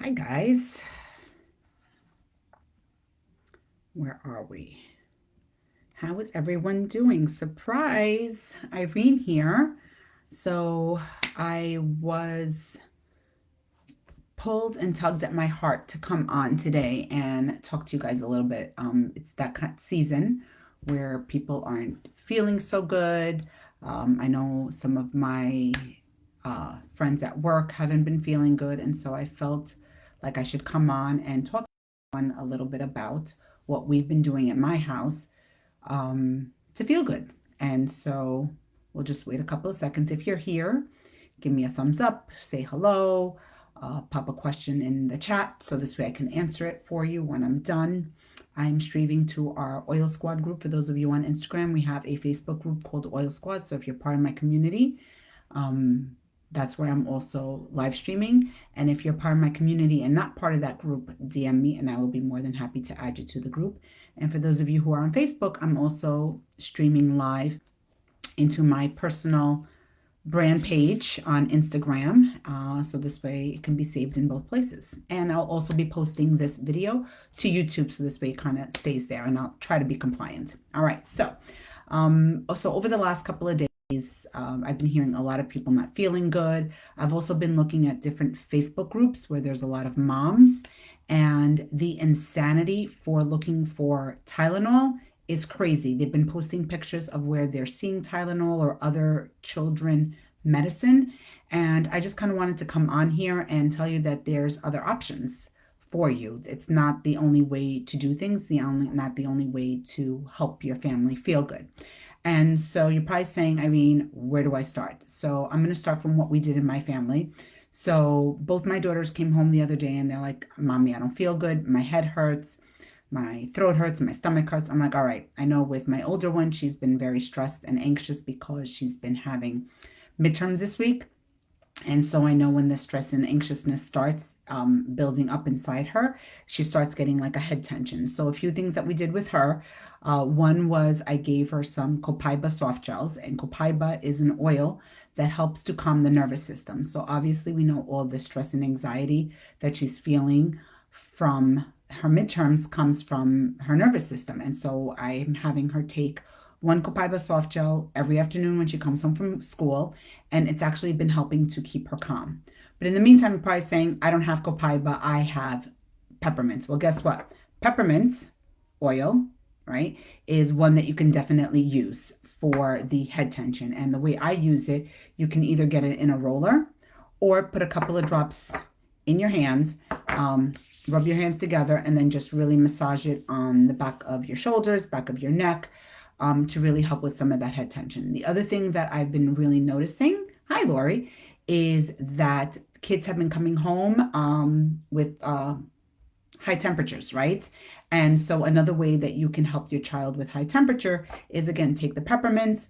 Hi guys, where are we? How is everyone doing? Surprise, Irene here. So I was pulled and tugged at my heart to come on today and talk to you guys a little bit. It's that kind of season where people aren't feeling so good. I know some of my friends at work haven't been feeling good, and so I felt like I should come on and talk to everyone a little bit about what we've been doing at my house to feel good. And so we'll just wait a couple of seconds. If you're here, give me a thumbs up, say hello, pop a question in the chat so this way I can answer it for you when I'm done. I'm streaming to our Oil Squad group. For those of you on Instagram, we have a Facebook group called Oil Squad. So if you're part of my community, that's where I'm also live streaming. And if you're part of my community and not part of that group, DM me and I will be more than happy to add you to the group. And for those of you who are on Facebook, I'm also streaming live into my personal brand page on Instagram. So this way it can be saved in both places. And I'll also be posting this video to YouTube. So this way it kind of stays there and I'll try to be compliant. All right. So over the last couple of days, I've been hearing a lot of people not feeling good. I've also been looking at different Facebook groups where there's a lot of moms, and the insanity for looking for Tylenol is crazy. They've been posting pictures of where they're seeing Tylenol or other children medicine. And I just kind of wanted to come on here and tell you that there's other options for you. It's not the only way to do things, not the only way to help your family feel good. And so you're probably saying, I mean, where do I start? So I'm going to start from what we did in my family. So both my daughters came home the other day and they're like, Mommy, I don't feel good. My head hurts. My throat hurts. My stomach hurts. I'm like, all right. I know with my older one, she's been very stressed and anxious because she's been having midterms this week. And so I know when the stress and anxiousness starts building up inside her, she starts getting like a head tension. So a few things that we did with her. One was I gave her some copaiba soft gels, and copaiba is an oil that helps to calm the nervous system. So obviously we know all the stress and anxiety that she's feeling from her midterms comes from her nervous system. And so I'm having her take one copaiba soft gel every afternoon when she comes home from school, and it's actually been helping to keep her calm. But in the meantime, you're probably saying, I don't have copaiba, I have peppermint. Well, guess what? Peppermint oil, right, is one that you can definitely use for the head tension. And the way I use it, you can either get it in a roller or put a couple of drops in your hands, rub your hands together, and then just really massage it on the back of your shoulders, back of your neck, to really help with some of that head tension. The other thing that I've been really noticing, hi Lori, is that kids have been coming home with high temperatures, right? And so another way that you can help your child with high temperature is, again, take the peppermints,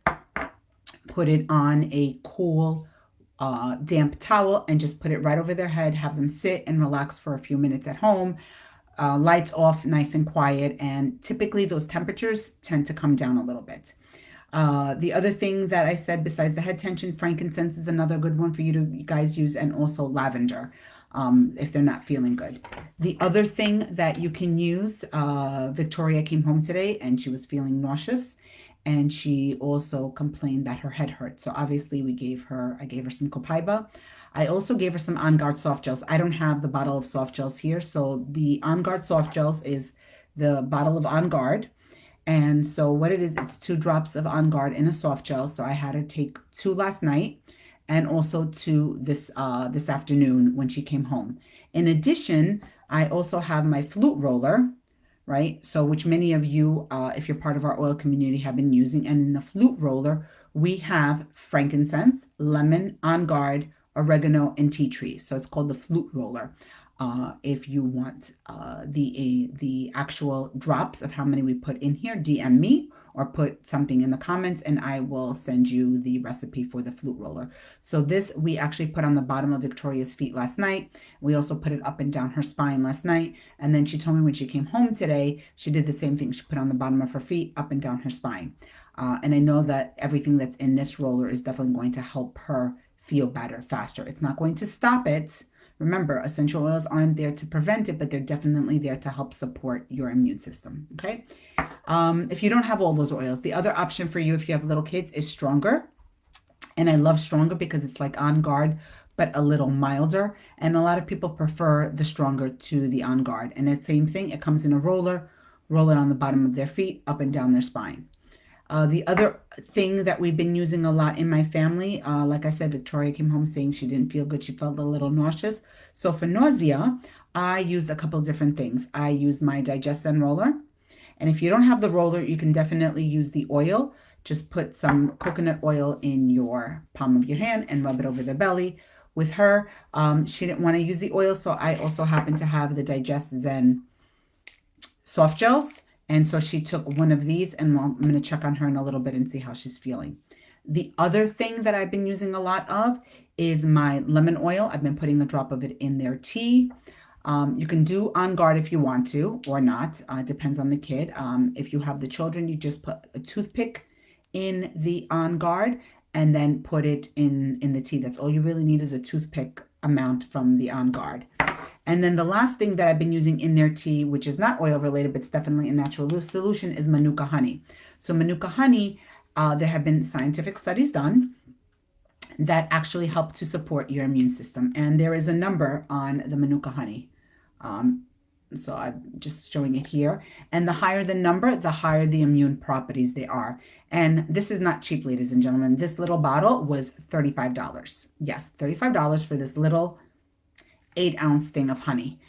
put it on a cool damp towel and just put it right over their head, have them sit and relax for a few minutes at home. Lights off, nice and quiet, and typically those temperatures tend to come down a little bit. The other thing that I said besides the head tension, frankincense is another good one for you guys use, and also lavender if they're not feeling good. The other thing that you can use, Victoria came home today and she was feeling nauseous, and she also complained that her head hurt. So obviously I gave her some copaiba. I also gave her some On Guard soft gels. I don't have the bottle of soft gels here. So the On Guard soft gels is the bottle of On Guard. And so what it is, it's 2 drops of On Guard in a soft gel. So I had her take 2 last night and also 2 this afternoon when she came home. In addition, I also have my flute roller, right? So which many of you, if you're part of our oil community, have been using. And in the flute roller, we have frankincense, lemon, On Guard, oregano, and tea tree. So it's called the flute roller. If you want the actual drops of how many we put in here, DM me or put something in the comments and I will send you the recipe for the flute roller. So this we actually put on the bottom of Victoria's feet last night. We also put it up and down her spine last night. And then she told me when she came home today, she did the same thing. She put on the bottom of her feet, up and down her spine. And I know that everything that's in this roller is definitely going to help her feel better faster. It's not going to stop it, Remember, essential oils aren't there to prevent it, but they're definitely there to help support your immune system, okay? If you don't have all those oils, the other option for you if you have little kids is Stronger. And I love Stronger because it's like On Guard, but a little milder. And a lot of people prefer the Stronger to the On Guard. And it's the same thing. It comes in a roller, roll it on the bottom of their feet, up and down their spine. The other thing that we've been using a lot in my family, like I said, Victoria came home saying she didn't feel good. She felt a little nauseous. So for nausea, I used a couple different things. I used my Digestion roller. And if you don't have the roller, you can definitely use the oil. Just put some coconut oil in your palm of your hand and rub it over the belly. With her, she didn't want to use the oil, so I also happen to have the Digest Zen soft gels. And so she took one of these, and I'm going to check on her in a little bit and see how she's feeling. The other thing that I've been using a lot of is my lemon oil. I've been putting a drop of it in their tea. You can do On Guard if you want to or not. It depends on the kid. If you have the children, you just put a toothpick in the On Guard and then put it in the tea. That's all you really need is a toothpick amount from the On Guard. And then the last thing that I've been using in their tea, which is not oil related, but it's definitely a natural solution, is Manuka honey. So Manuka honey, there have been scientific studies done that actually help to support your immune system. And there is a number on the Manuka honey. So I'm just showing it here. And the higher the number, the higher the immune properties they are. And this is not cheap, ladies and gentlemen. This little bottle was $35. Yes, $35 for this little 8-ounce thing of honey.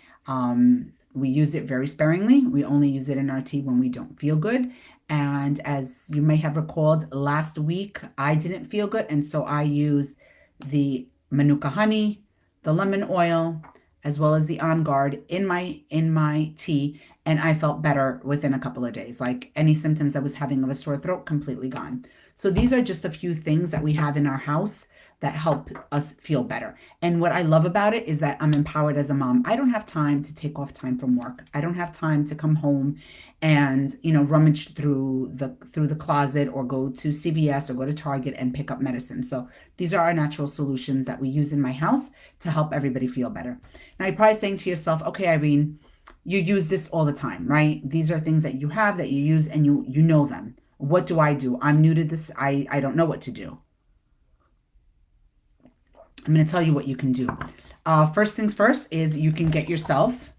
We use it very sparingly. We only use it in our tea when we don't feel good. And as you may have recalled, last week I didn't feel good. And so I used the Manuka honey, the lemon oil, as well as the On Guard in my tea, and I felt better within a couple of days. Like any symptoms I was having of a sore throat, completely gone. So these are just a few things that we have in our house that help us feel better. And what I love about it is that I'm empowered as a mom. I don't have time to take off time from work. I don't have time to come home and, rummage through the closet or go to CVS or go to Target and pick up medicine. So these are our natural solutions that we use in my house to help everybody feel better. Now you're probably saying to yourself, okay, Irene, you use this all the time, right? These are things that you have that you use and you know them. What do? I'm new to this. I don't know what to do. I'm going to tell you what you can do. First things first is you can get yourself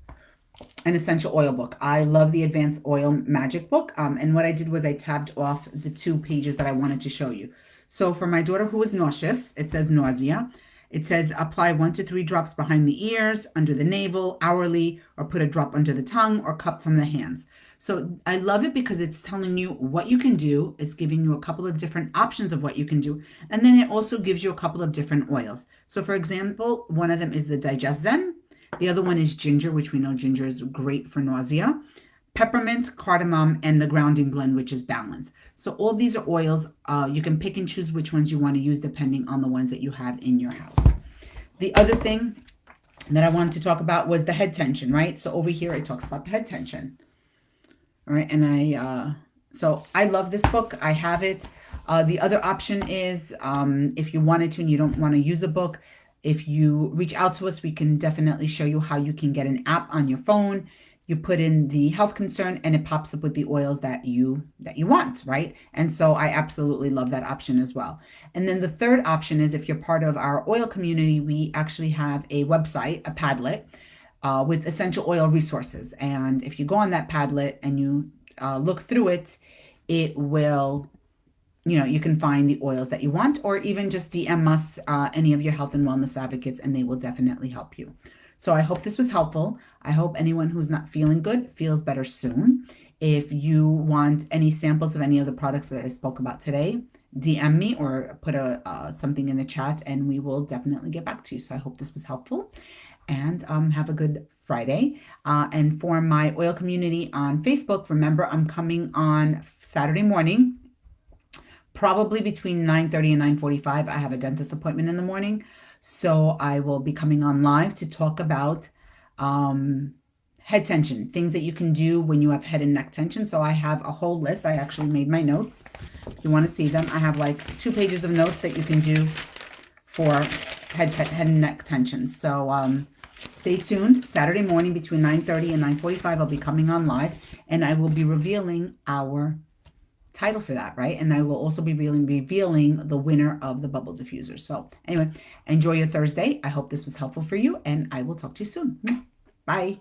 an essential oil book. I love the Advanced Oil Magic book. And what I did was I tabbed off the 2 pages that I wanted to show you. So for my daughter who is nauseous, it says nausea. It says apply 1 to 3 drops behind the ears, under the navel, hourly, or put a drop under the tongue or cup from the hands. So I love it because it's telling you what you can do. It's giving you a couple of different options of what you can do. And then it also gives you a couple of different oils. So for example, one of them is the Digest Zen. The other one is ginger, which we know ginger is great for nausea. Peppermint, cardamom, and the grounding blend, which is balance. So all these are oils. You can pick and choose which ones you want to use depending on the ones that you have in your house. The other thing that I wanted to talk about was the head tension, right? So over here, it talks about the head tension. All right, and so I love this book. I have it. The other option is if you wanted to and you don't want to use a book, if you reach out to us, we can definitely show you how you can get an app on your phone. You put in the health concern and it pops up with the oils that you want, right? And so I absolutely love that option as well. And then the third option is if you're part of our oil community, we actually have a website, a Padlet, with essential oil resources. And if you go on that Padlet and you look through it, it will, you can find the oils that you want, or even just DM us any of your health and wellness advocates, and they will definitely help you. So I hope this was helpful. I hope anyone who's not feeling good feels better soon. If you want any samples of any of the products that I spoke about today, DM me or put something in the chat and we will definitely get back to you. So I hope this was helpful, and have a good Friday. And for my oil community on Facebook, remember I'm coming on Saturday morning, probably between 9:30 and 9:45. I have a dentist appointment in the morning. So I will be coming on live to talk about head tension, things that you can do when you have head and neck tension. So I have a whole list. I actually made my notes. If you want to see them, I have like 2 pages of notes that you can do for head and neck tension. So Stay tuned. Saturday morning between 9:30 and 9:45, I'll be coming on live, and I will be revealing our title for that, right? And I will also be revealing the winner of the bubble diffuser. So anyway, enjoy your Thursday. I hope this was helpful for you, and I will talk to you soon. Bye.